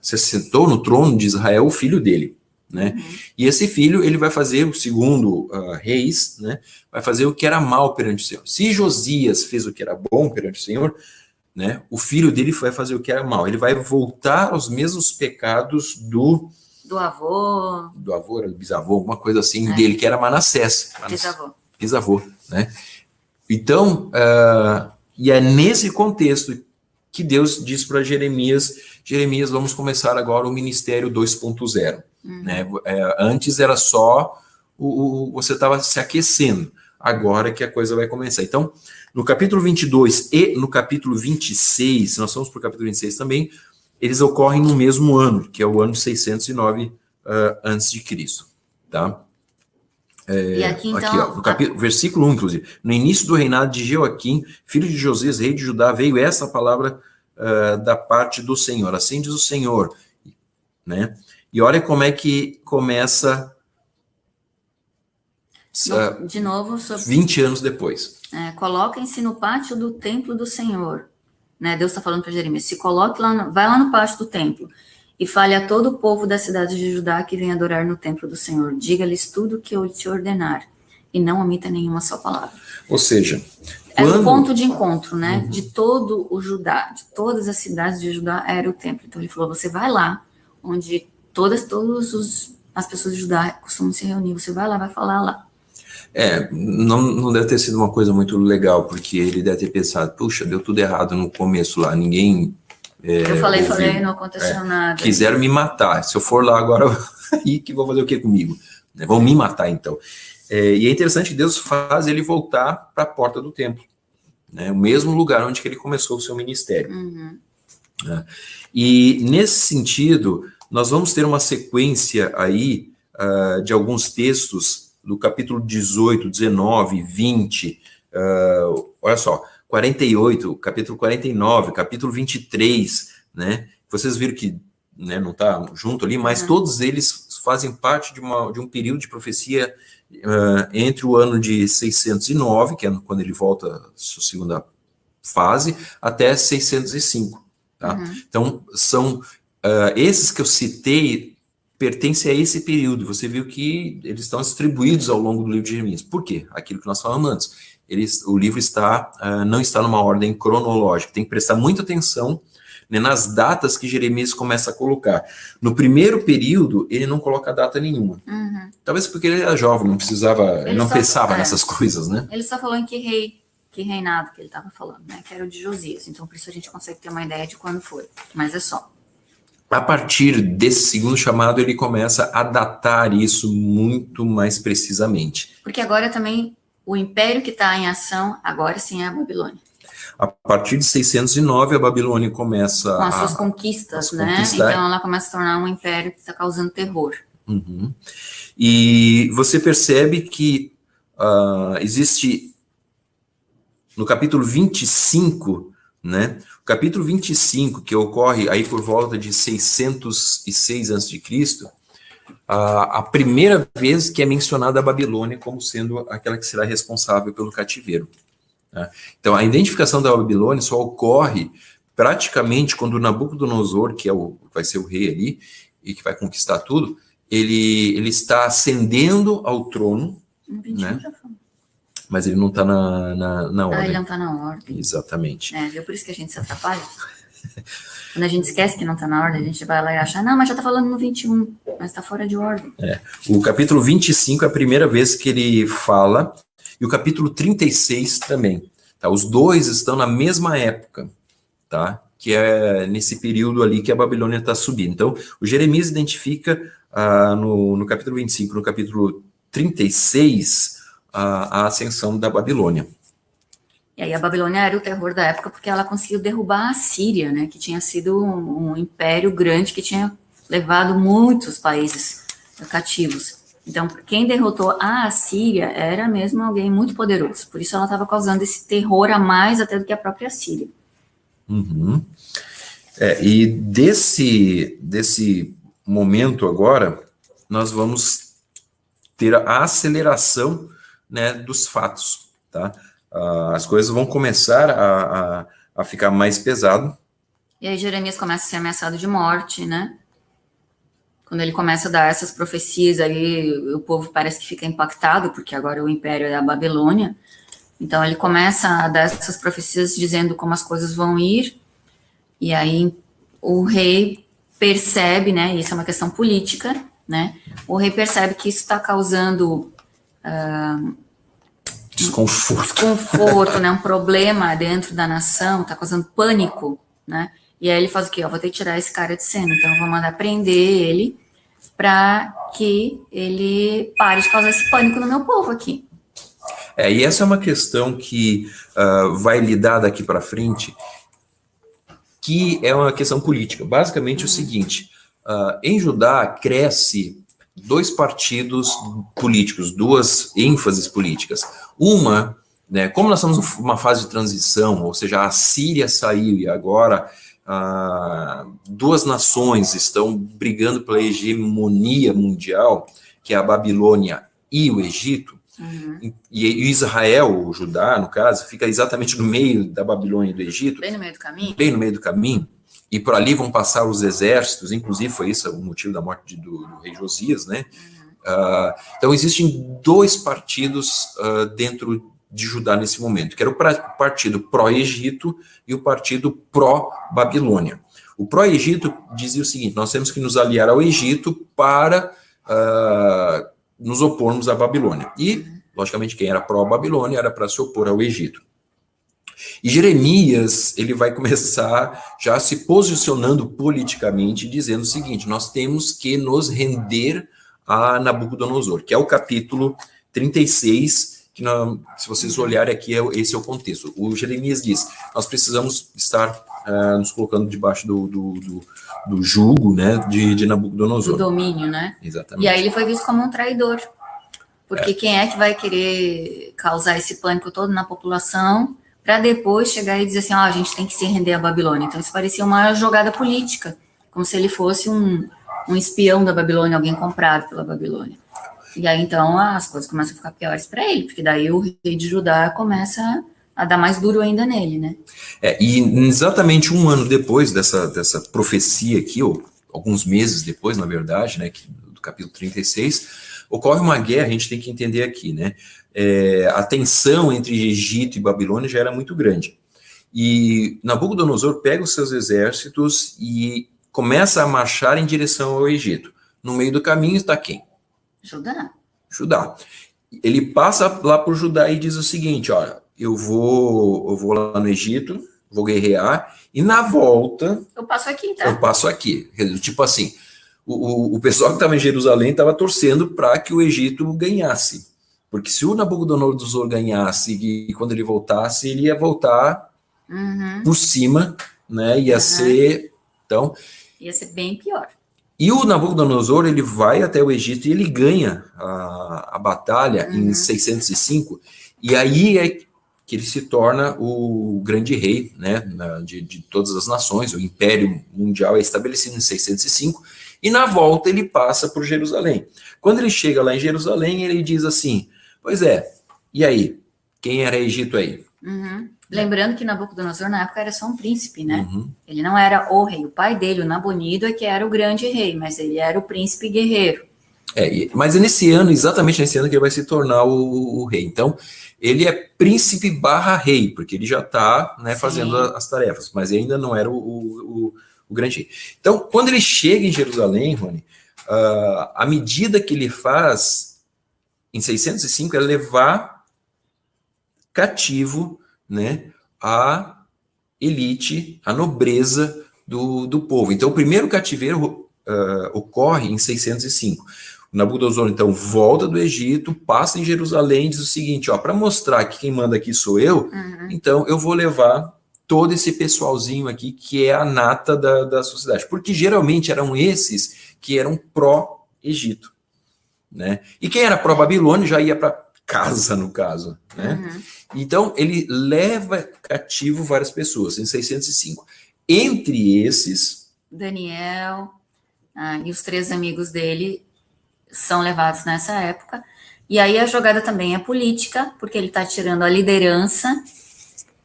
se sentou no trono de Israel o filho dele. Né? E esse filho, ele vai fazer, segundo Reis, né, vai fazer o que era mal perante o Senhor. Se Josias fez o que era bom perante o Senhor, né, o filho dele vai fazer o que era mal. Ele vai voltar aos mesmos pecados do avô, era do bisavô, alguma coisa assim dele, que era Manassés. Bisavô, né? Então, e é nesse contexto que Deus diz para Jeremias, vamos começar agora o ministério 2.0. Né? Antes era só você estava se aquecendo, agora que a coisa vai começar. Então, no capítulo 22 e no capítulo 26, nós vamos para o capítulo 26 também, eles ocorrem no mesmo ano, que é o ano de 609 a.C., tá? E aqui, então, aqui, ó, no capítulo, versículo 1, inclusive. No início do reinado de Jeoaquim, filho de Josias, rei de Judá, veio essa palavra da parte do Senhor. Assim diz o Senhor, né? E olha como é que começa de novo, 20 anos depois. Coloquem-se no pátio do templo do Senhor. Né? Deus está falando para Jeremias, vai lá no pátio do templo e fale a todo o povo da cidade de Judá que vem adorar no templo do Senhor. Diga-lhes tudo o que eu te ordenar e não omita nenhuma só palavra. Ou seja, o ponto de encontro, né, de todo o Judá, de todas as cidades de Judá era o templo. Então ele falou, você vai lá, onde todas as pessoas de Judá costumam se reunir, você vai lá, vai falar lá. Não deve ter sido uma coisa muito legal, porque ele deve ter pensado, puxa, deu tudo errado no começo lá, ninguém... eu falei, não aconteceu nada. Quiseram me matar, se eu for lá agora, aí que vou fazer o que comigo? Vão me matar, então. E é interessante que Deus faz ele voltar para a porta do templo, né? O mesmo lugar onde que ele começou o seu ministério. E nesse sentido, nós vamos ter uma sequência aí de alguns textos do capítulo 18, 19, 20, olha só, 48, capítulo 49, capítulo 23, né? Vocês viram que, né, não está junto ali, mas todos eles fazem parte de um período de profecia entre o ano de 609, que é quando ele volta à sua segunda fase, até 605. Tá? Então, são esses que eu citei, pertencem a esse período. Você viu que eles estão distribuídos ao longo do livro de Jeremias. Por quê? Aquilo que nós falamos antes. O livro não está numa ordem cronológica. Tem que prestar muita atenção, né, nas datas que Jeremias começa a colocar. No primeiro período, ele não coloca data nenhuma. Talvez porque ele era jovem, ele não pensava nessas coisas, né? Ele só falou em que reinado que ele estava falando, né? Que era o de Josias. Então, por isso a gente consegue ter uma ideia de quando foi. Mas é só. A partir desse segundo chamado, ele começa a datar isso muito mais precisamente. Porque agora também, o império que está em ação, agora sim é a Babilônia. A partir de 609, a Babilônia começa com as suas conquistas, né? Então ela começa a se tornar um império que está causando terror. E você percebe que existe, no capítulo 25, né? O capítulo 25, que ocorre aí por volta de 606 a.C., a primeira vez que é mencionada a Babilônia como sendo aquela que será responsável pelo cativeiro. Tá? Então, a identificação da Babilônia só ocorre praticamente quando Nabucodonosor, que vai ser o rei ali, e que vai conquistar tudo, ele está ascendendo ao trono, né? Mas ele não está na ordem. Ele não está na ordem. Exatamente. Viu? Por isso que a gente se atrapalha. Quando a gente esquece que não está na ordem, a gente vai lá e acha, não, mas já está falando no 21, mas está fora de ordem. O capítulo 25 é a primeira vez que ele fala, e o capítulo 36 também. Tá? Os dois estão na mesma época. tá? Que é nesse período ali que a Babilônia está subindo. Então, o Jeremias identifica no capítulo 25, no capítulo 36, a ascensão da Babilônia. E aí a Babilônia era o terror da época porque ela conseguiu derrubar a Síria, né, que tinha sido um império grande que tinha levado muitos países cativos. Então, quem derrotou a Assíria era mesmo alguém muito poderoso. Por isso ela estava causando esse terror a mais até do que a própria Síria. Uhum. E desse momento agora, nós vamos ter a aceleração, né, dos fatos, tá? As coisas vão começar a ficar mais pesado. E aí Jeremias começa a ser ameaçado de morte, né? Quando ele começa a dar essas profecias, aí o povo parece que fica impactado, porque agora o império é a Babilônia. Então ele começa a dar essas profecias dizendo como as coisas vão ir, e aí o rei percebe, né? Isso é uma questão política, né? O rei percebe que isso está causando desconforto, né? Um problema dentro da nação, está causando pânico, né? E aí ele faz o quê? Eu vou ter que tirar esse cara de cena, então eu vou mandar prender ele para que ele pare de causar esse pânico no meu povo aqui. E essa é uma questão que vai lidar daqui para frente, que é uma questão política. Basicamente o seguinte, em Judá cresce dois partidos políticos, duas ênfases políticas. Uma, né, como nós estamos numa fase de transição, ou seja, a Síria saiu e agora duas nações estão brigando pela hegemonia mundial, que é a Babilônia e o Egito. Uhum. E Israel, o Judá, no caso, fica exatamente no meio da Babilônia e do Egito. Bem no meio do caminho. Bem no meio do caminho. E por ali vão passar os exércitos, inclusive foi isso o motivo da morte do rei Josias, né? Uhum. Então existem dois partidos dentro de Judá nesse momento, que era o partido pró-Egito e o partido pró-Babilônia. O pró-Egito dizia o seguinte: nós temos que nos aliar ao Egito para nos opormos à Babilônia. E, logicamente, quem era pró-Babilônia era para se opor ao Egito. E Jeremias, ele vai começar já se posicionando politicamente, dizendo o seguinte: nós temos que nos render a Nabucodonosor, que é o capítulo 36, que se vocês olharem aqui, esse é o contexto. O Jeremias diz: nós precisamos estar nos colocando debaixo do jugo, né, de Nabucodonosor. Do domínio, né? Exatamente. E aí ele foi visto como um traidor. Porque quem é que vai querer causar esse pânico todo na população para depois chegar e dizer assim, a gente tem que se render à Babilônia. Então isso parecia uma jogada política, como se ele fosse um espião da Babilônia, alguém comprado pela Babilônia. E aí então as coisas começam a ficar piores para ele, porque daí o rei de Judá começa a dar mais duro ainda nele, né? E exatamente um ano depois dessa profecia aqui, ou alguns meses depois, na verdade, né, do capítulo 36, ocorre uma guerra, a gente tem que entender aqui, né? A tensão entre Egito e Babilônia já era muito grande. E Nabucodonosor pega os seus exércitos e começa a marchar em direção ao Egito. No meio do caminho está quem? Judá. Ele passa lá por Judá e diz o seguinte: olha, eu vou lá no Egito, vou guerrear, e na volta... eu passo aqui, tá? Eu passo aqui. Tipo assim, o pessoal que estava em Jerusalém estava torcendo para que o Egito ganhasse. Porque se o Nabucodonosor ganhasse e quando ele voltasse, ele ia voltar por cima, né? Ia ser... Então, ia ser bem pior. E o Nabucodonosor, ele vai até o Egito e ele ganha a batalha em 605. E aí é que ele se torna o grande rei, né, de todas as nações. O Império Mundial é estabelecido em 605. E na volta ele passa por Jerusalém. Quando ele chega lá em Jerusalém, ele diz assim: pois é, e aí? Quem era Egito aí? Lembrando que Nabucodonosor na época era só um príncipe, né? Ele não era o rei. O pai dele, o Nabonido, é que era o grande rei, mas ele era o príncipe guerreiro. Mas é nesse ano, exatamente nesse ano, que ele vai se tornar o rei. Então, ele é príncipe barra rei, porque ele já está, né, fazendo as tarefas, mas ele ainda não era o grande rei. Então, quando ele chega em Jerusalém, Rony, a medida que ele faz em 605 é levar cativo, né, elite, a nobreza do povo. Então, o primeiro cativeiro ocorre em 605. O Nabucodonosor, então, volta do Egito, passa em Jerusalém, diz o seguinte, para mostrar que quem manda aqui sou eu, então eu vou levar todo esse pessoalzinho aqui, que é a nata da sociedade. Porque geralmente eram esses que eram pró-Egito, né? E quem era pró-Babilônia já ia para casa, no caso, né? Então, ele leva cativo várias pessoas, em 605. Entre esses... Daniel e os 3 amigos dele são levados nessa época. E aí a jogada também é política, porque ele está tirando a liderança,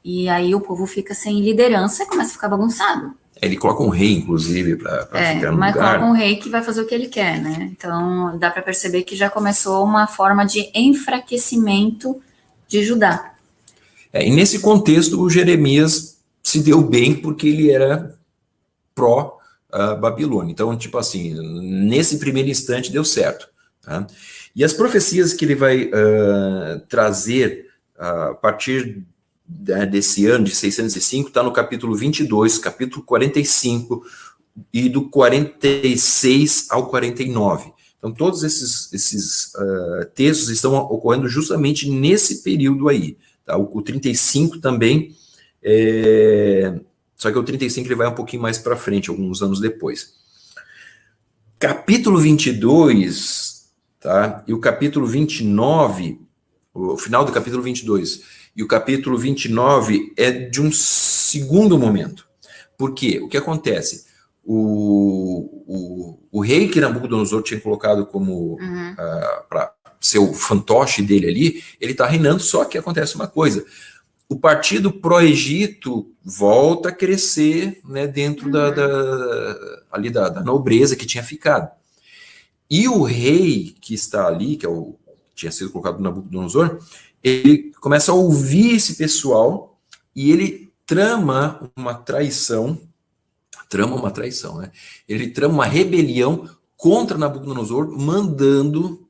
e aí o povo fica sem liderança e começa a ficar bagunçado. Ele coloca um rei, inclusive, para ficar no mas lugar. Coloca um rei que vai fazer o que ele quer, né? Então, dá para perceber que já começou uma forma de enfraquecimento de Judá. E nesse contexto, o Jeremias se deu bem porque ele era pró-Babilônia. Então, tipo assim, nesse primeiro instante deu certo. Tá? E as profecias que ele vai trazer a partir desse ano de 605, está no capítulo 22, capítulo 45 e do 46 ao 49. Então, todos esses textos estão ocorrendo justamente nesse período aí. Tá? O 35 também, só que o 35 ele vai um pouquinho mais para frente, alguns anos depois. Capítulo 22, tá? E o capítulo 29, o final do capítulo 22, e o capítulo 29 é de um segundo momento. Por quê? O que acontece? O rei que Nabucodonosor tinha colocado como para ser o fantoche dele ali, ele está reinando, só que acontece uma coisa. O partido pró-Egito volta a crescer, né, dentro ali da nobreza que tinha ficado. E o rei que está ali, que tinha sido colocado no Nabucodonosor, ele começa a ouvir esse pessoal e ele trama uma traição, né? Ele trama uma rebelião contra Nabucodonosor, mandando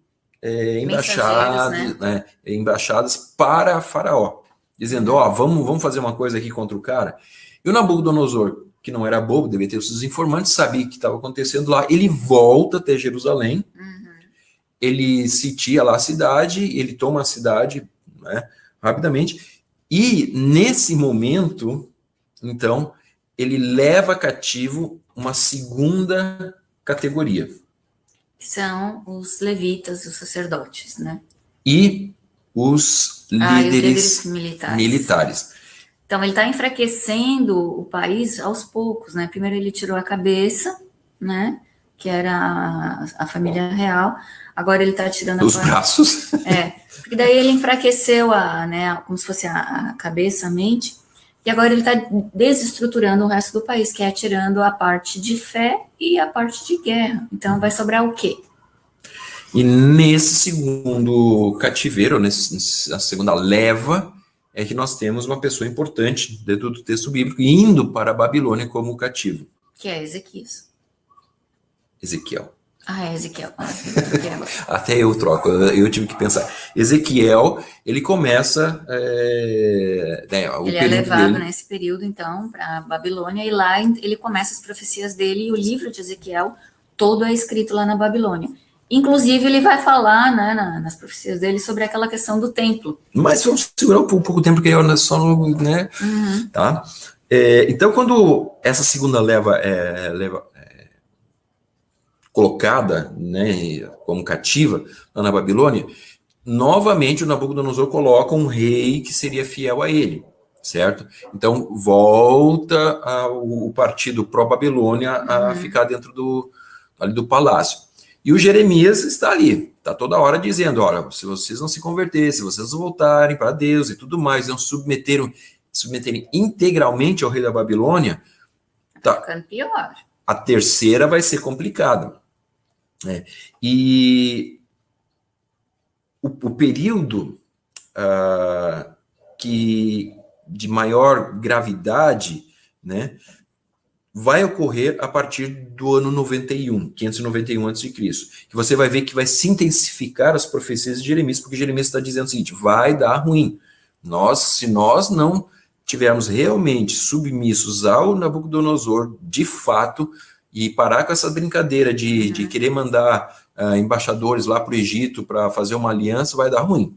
embaixadas para Faraó, dizendo, vamos fazer uma coisa aqui contra o cara. E o Nabucodonosor, que não era bobo, devia ter os seus informantes, sabia o que estava acontecendo lá, ele volta até Jerusalém, ele sitia lá a cidade, ele toma a cidade, né, rapidamente, e nesse momento, então, ele leva cativo uma segunda categoria. Que são os levitas, os sacerdotes, né? E os líderes militares. Então, ele está enfraquecendo o país aos poucos, né? Primeiro ele tirou a cabeça, né? Que era a família real. Agora ele está tirando os braços. Porque daí ele enfraqueceu como se fosse a cabeça, a mente. E agora ele está desestruturando o resto do país, que é tirando a parte de fé e a parte de guerra. Então vai sobrar o quê? E nesse segundo cativeiro, nessa segunda leva, é que nós temos uma pessoa importante dentro do texto bíblico indo para a Babilônia como cativo. Que é Ezequiel. Ezequiel. Até eu troco, eu tive que pensar. Ezequiel, ele começa... ele é levado nesse período, então, para a Babilônia, e lá ele começa as profecias dele, e o livro de Ezequiel todo é escrito lá na Babilônia. Inclusive, ele vai falar, né, nas profecias dele sobre aquela questão do templo. Mas vamos segurar um pouco tempo, porque é só no... né? Tá? Então, quando essa segunda leva colocada, né, como cativa lá na Babilônia, novamente o Nabucodonosor coloca um rei que seria fiel a ele, certo? Então volta o partido pró-Babilônia a ficar dentro ali do palácio. E o Jeremias está ali, está toda hora dizendo, olha, se vocês não se converterem, se vocês voltarem para Deus e tudo mais, não submeterem integralmente ao rei da Babilônia, tá ficando pior. A terceira vai ser complicada. E o período que de maior gravidade, né, vai ocorrer a partir do ano 591 a.C., que você vai ver que vai se intensificar as profecias de Jeremias, porque Jeremias está dizendo o seguinte, vai dar ruim. Se nós não tivermos realmente submissos ao Nabucodonosor, de fato, e parar com essa brincadeira de querer mandar embaixadores lá para o Egito para fazer uma aliança, vai dar ruim.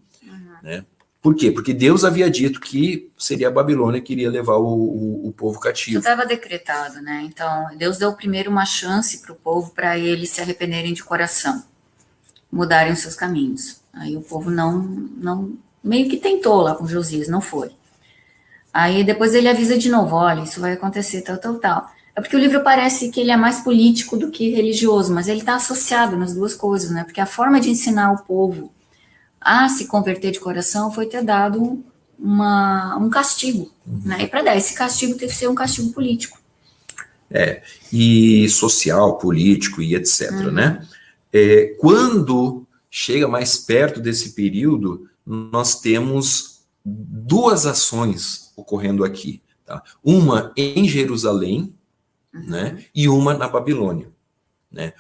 Né? Por quê? Porque Deus havia dito que seria a Babilônia que iria levar o povo cativo. Isso estava decretado, né? Então, Deus deu primeiro uma chance para o povo para eles se arrependerem de coração, mudarem os seus caminhos. Aí o povo não meio que tentou lá com Josias, não foi. Aí depois ele avisa de novo, olha, isso vai acontecer, tal. É porque o livro parece que ele é mais político do que religioso, mas ele está associado nas duas coisas, né? Porque a forma de ensinar o povo a se converter de coração foi ter dado um castigo, né? E para dar esse castigo teve que ser um castigo político. E social, político e etc, né? Quando chega mais perto desse período, nós temos duas ações ocorrendo aqui, tá? Uma em Jerusalém, né? E uma na Babilônia. Né?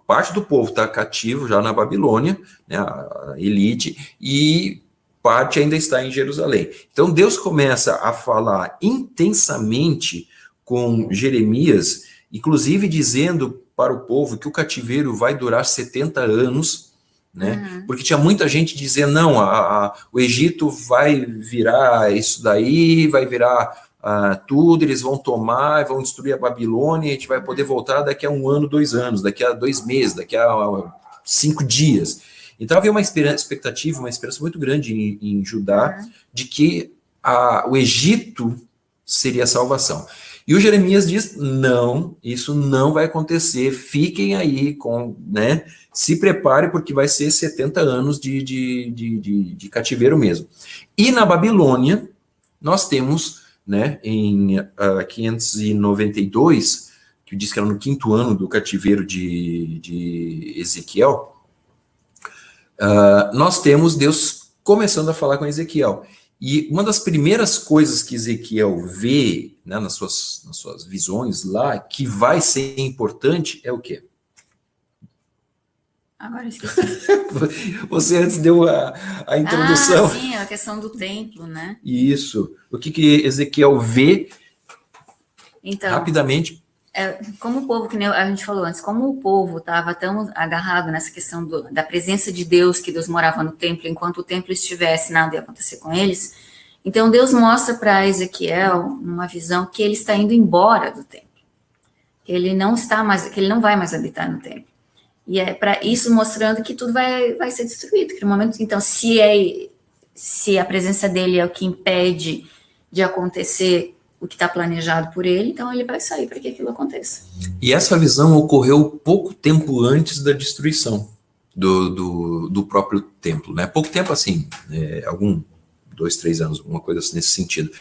Parte do povo está cativo já na Babilônia, né? A elite, e parte ainda está em Jerusalém. Então Deus começa a falar intensamente com Jeremias, inclusive dizendo para o povo que o cativeiro vai durar 70 anos, né? Porque tinha muita gente dizendo, não, o Egito vai virar isso daí, vai virar tudo, eles vão tomar, vão destruir a Babilônia, e a gente vai poder voltar daqui a 1 ano, 2 anos, daqui a 2 meses, daqui a 5 dias. Então havia uma expectativa, uma esperança muito grande em Judá, de que o Egito seria a salvação. E o Jeremias diz, não, isso não vai acontecer, fiquem aí, né, se preparem, porque vai ser 70 anos de cativeiro mesmo. E na Babilônia, nós temos, né, em 592, que diz que era no 5º ano do cativeiro de Ezequiel, nós temos Deus começando a falar com Ezequiel. E uma das primeiras coisas que Ezequiel vê, né, nas suas visões lá, que vai ser importante, é o quê? Agora eu esqueci. Você antes deu a introdução. Sim, a questão do templo, né? Isso. O que Ezequiel vê então, rapidamente? Como o povo, que a gente falou antes, como o povo estava tão agarrado nessa questão da presença de Deus, que Deus morava no templo, enquanto o templo estivesse, nada ia acontecer com eles. Então Deus mostra para Ezequiel, numa visão, que ele está indo embora do templo, que ele não vai mais habitar no templo. E é para isso mostrando que tudo vai ser destruído. Que no momento, então, se a presença dele é o que impede de acontecer o que está planejado por ele, então ele vai sair para que aquilo aconteça. E essa visão ocorreu pouco tempo antes da destruição do próprio templo, né? Pouco tempo assim, 2, 3 anos, alguma coisa assim nesse sentido.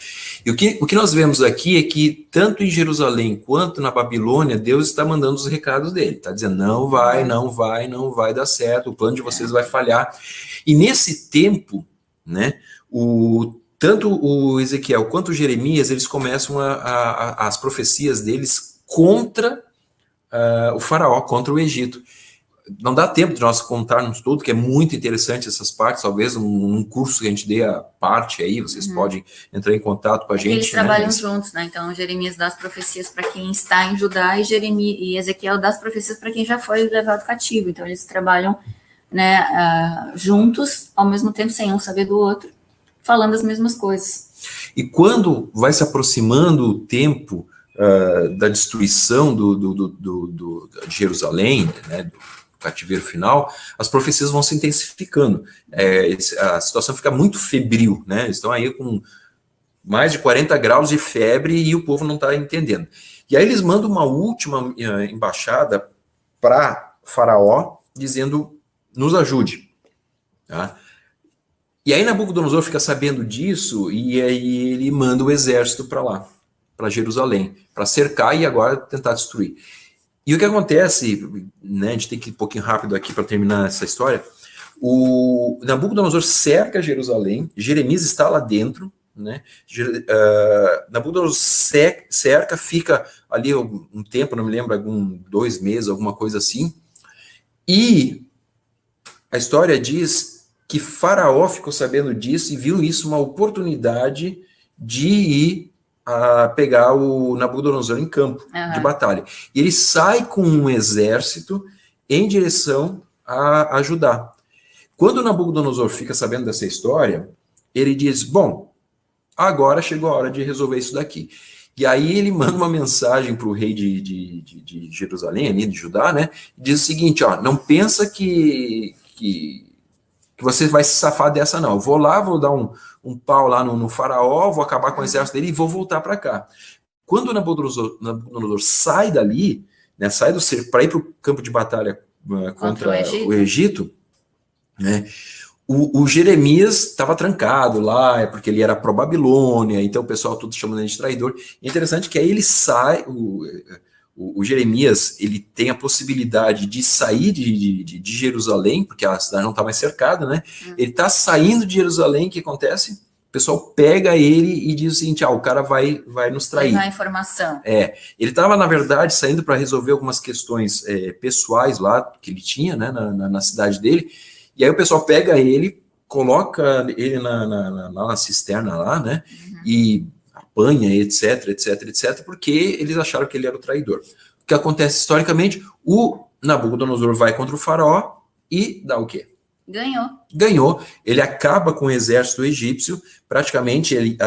E o que nós vemos aqui é que tanto em Jerusalém quanto na Babilônia, Deus está mandando os recados dele, está dizendo, não vai dar certo, o plano de vocês vai falhar. E nesse tempo, né, tanto o Ezequiel quanto o Jeremias, eles começam as profecias deles contra o faraó, contra o Egito. Não dá tempo de nós contarmos tudo, que é muito interessante essas partes, talvez um curso que a gente dê a parte aí, vocês podem entrar em contato com a gente. Eles trabalham juntos, né? Então Jeremias dá as profecias para quem está em Judá e Ezequiel dá as profecias para quem já foi levado cativo. Então eles trabalham, né, juntos, ao mesmo tempo, sem um saber do outro, falando as mesmas coisas. E quando vai se aproximando o tempo da destruição de Jerusalém, né, do cativeiro final, as profecias vão se intensificando. A situação fica muito febril, né? Eles estão aí com mais de 40 graus de febre e o povo não está entendendo. E aí eles mandam uma última embaixada para Faraó, dizendo, nos ajude. Tá? E aí Nabucodonosor fica sabendo disso e aí ele manda o exército para lá, para Jerusalém, para cercar e agora tentar destruir. E o que acontece, né, a gente tem que ir um pouquinho rápido aqui para terminar essa história, o Nabucodonosor cerca Jerusalém, Jeremias está lá dentro, né, Nabucodonosor cerca, fica ali um tempo, não me lembro, 2 meses, alguma coisa assim, e a história diz que Faraó ficou sabendo disso e viu isso uma oportunidade de ir a pegar o Nabucodonosor em campo de batalha. E ele sai com um exército em direção a Judá. Quando o Nabucodonosor fica sabendo dessa história, ele diz, bom, agora chegou a hora de resolver isso daqui. E aí ele manda uma mensagem para o rei de Jerusalém, ali de Judá, né? Diz o seguinte, ó, não pensa que você vai se safar dessa, não. Eu vou lá, vou dar um pau lá no faraó, vou acabar com o exército dele e vou voltar para cá. Quando o Nabucodonosor sai dali, né, sai do cerco para ir para o campo de batalha contra o Egito, né, o Jeremias estava trancado lá, porque ele era pró-Babilônia, então o pessoal tudo chamando ele de traidor. E é interessante que aí ele sai, o Jeremias, ele tem a possibilidade de sair de Jerusalém, porque a cidade não está mais cercada, né? Ele está saindo de Jerusalém, o que acontece? O pessoal pega ele e diz o seguinte, o cara vai nos trair. Vai dar informação. Ele estava, na verdade, saindo para resolver algumas questões pessoais lá, que ele tinha, né, na cidade dele, e aí o pessoal pega ele, coloca ele na cisterna lá, né, e apanha, etc, porque eles acharam que ele era o traidor. O que acontece historicamente, o Nabucodonosor vai contra o faraó e dá o quê? Ganhou. Ele acaba com o exército egípcio, praticamente ele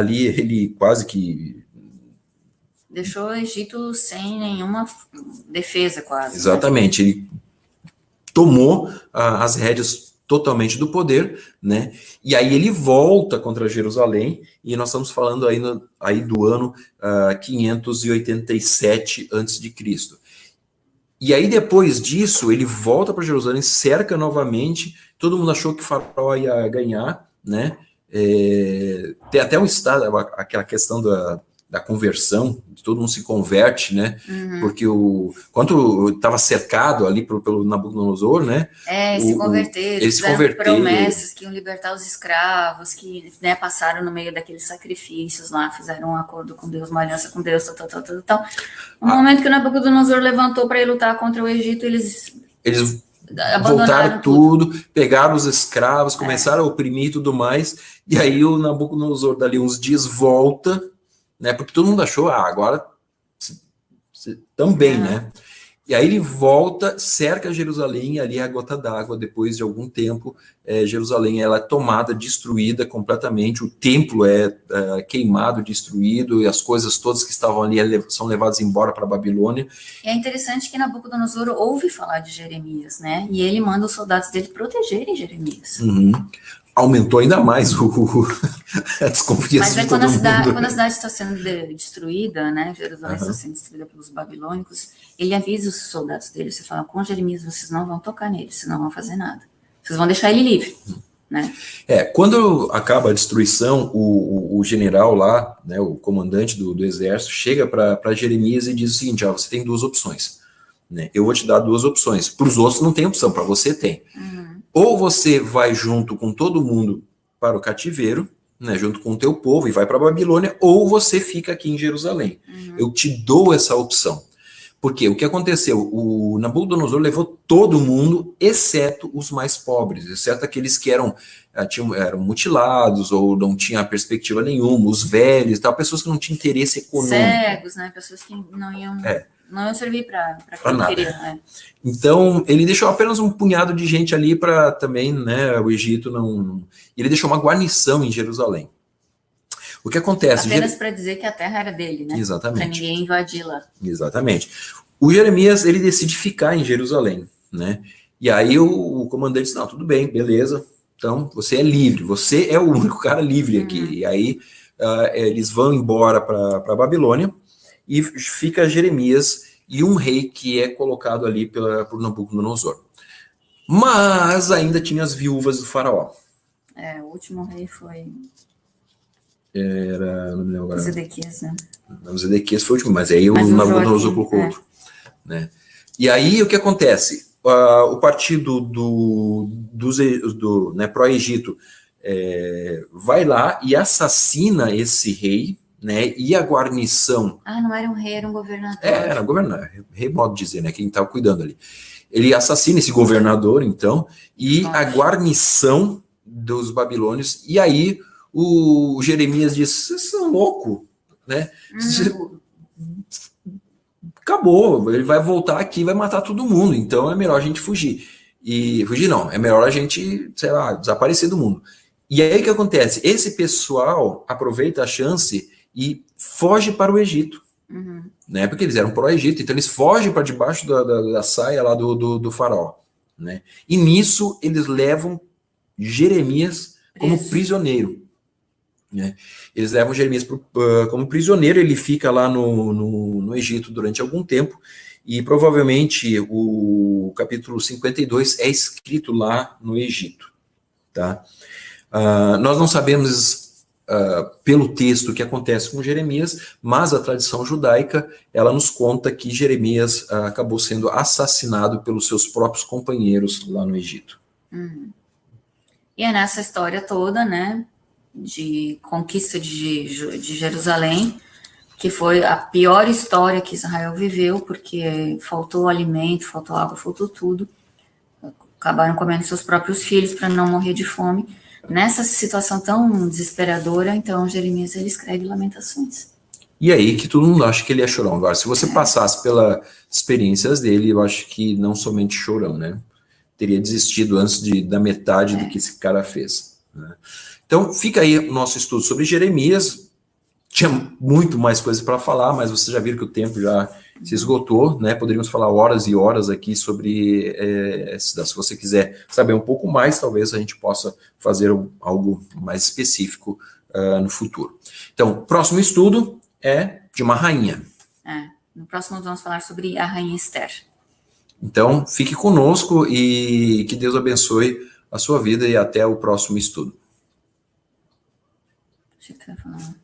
quase que... deixou o Egito sem nenhuma defesa, quase. Exatamente, né? Ele tomou as rédeas totalmente do poder, né? E aí ele volta contra Jerusalém, e nós estamos falando aí do ano 587 a.C. E aí depois disso, ele volta para Jerusalém, cerca novamente, todo mundo achou que o faraó ia ganhar, né? Tem até um estado, aquela questão da conversão, todo mundo se converte, né? Porque quando estava cercado ali pelo Nabucodonosor, né? Eles se converteram, promessas que iam libertar os escravos, que, né, passaram no meio daqueles sacrifícios lá, fizeram um acordo com Deus, uma aliança com Deus, tal. No momento que o Nabucodonosor levantou para ir lutar contra o Egito, eles voltaram tudo, pegaram os escravos, começaram a oprimir e tudo mais, e aí o Nabucodonosor dali uns dias volta, né, porque todo mundo achou, agora também, né? E aí ele volta, cerca Jerusalém, e ali é a gota d'água. Depois de algum tempo, Jerusalém ela é tomada, destruída completamente, o templo é queimado, destruído, e as coisas todas que estavam ali são levadas embora para a Babilônia. E é interessante que Nabucodonosor ouve falar de Jeremias, né? E ele manda os soldados dele protegerem Jeremias. Aumentou ainda mais a desconfiança. Mas quando a cidade está sendo destruída, né? Jerusalém está sendo destruída pelos babilônicos, ele avisa os soldados dele, você fala, com Jeremias vocês não vão tocar nele, vocês não vão fazer nada. Vocês vão deixar ele livre, né? Quando acaba a destruição, o general lá, né, o comandante do exército, chega para Jeremias e diz o seguinte, você tem duas opções, né? Eu vou te dar duas opções. Para os outros não tem opção, para você tem. Ou você vai junto com todo mundo para o cativeiro, né, junto com o teu povo, e vai para a Babilônia, ou você fica aqui em Jerusalém. Eu te dou essa opção. Porque o que aconteceu? O Nabucodonosor levou todo mundo, exceto os mais pobres, exceto aqueles que eram mutilados, ou não tinham perspectiva nenhuma, os velhos, pessoas que não tinham interesse econômico. Cegos, né, pessoas que não iam... Não ia servir para quem nada. Queria. Então, ele deixou apenas um punhado de gente ali para também, né, o Egito não... Ele deixou uma guarnição em Jerusalém. O que acontece? Apenas para dizer que a terra era dele, né? Exatamente. Para ninguém invadir lá. Exatamente. O Jeremias, ele decide ficar em Jerusalém, né? E aí o comandante diz, não, tudo bem, beleza, então você é livre, você é o único cara livre aqui. E aí eles vão embora para a Babilônia, e fica Jeremias e um rei que é colocado ali por Nabucodonosor. Mas ainda tinha as viúvas do faraó. O último rei foi... não me lembro agora. Zedequias, né? Não, Zedequias foi o último, mas aí o Nabucodonosor colocou outro. Né? E aí o que acontece? O partido né, pró-Egito vai lá e assassina esse rei, né, e a guarnição... não era um rei, era um governador. Era um governador, rei modo de dizer, né, quem estava cuidando ali. Ele assassina esse governador, então, e a guarnição dos babilônios, e aí o Jeremias diz, vocês são loucos, né? Acabou, ele vai voltar aqui, vai matar todo mundo, então é melhor a gente fugir. E fugir não, é melhor a gente, sei lá, desaparecer do mundo. E aí o que acontece? Esse pessoal aproveita a chance e foge para o Egito. Né? Porque eles eram pró-Egito, então eles fogem para debaixo da saia lá do faraó. Né? E nisso eles levam Jeremias como prisioneiro. Né? Eles levam Jeremias como prisioneiro, ele fica lá no Egito durante algum tempo, e provavelmente o capítulo 52 é escrito lá no Egito. Tá? Nós não sabemos pelo texto o que acontece com Jeremias, mas a tradição judaica ela nos conta que Jeremias acabou sendo assassinado pelos seus próprios companheiros lá no Egito. E é nessa história toda, né, de conquista de Jerusalém, que foi a pior história que Israel viveu, porque faltou alimento, faltou água, faltou tudo. Acabaram comendo seus próprios filhos para não morrer de fome. Nessa situação tão desesperadora, então Jeremias ele escreve Lamentações. E aí que todo mundo acha que ele é chorão. Agora, se você passasse pelas experiências dele, eu acho que não somente chorão, né? Teria desistido antes da metade do que esse cara fez. Né? Então, fica aí o nosso estudo sobre Jeremias. Tinha muito mais coisa para falar, mas vocês já viram que o tempo já se esgotou, né? Poderíamos falar horas e horas aqui sobre se você quiser saber um pouco mais, talvez a gente possa fazer algo mais específico no futuro. Então, próximo estudo é de uma rainha. No próximo nós vamos falar sobre a rainha Esther. Então, fique conosco e que Deus abençoe a sua vida e até o próximo estudo. Achei que você ia falar.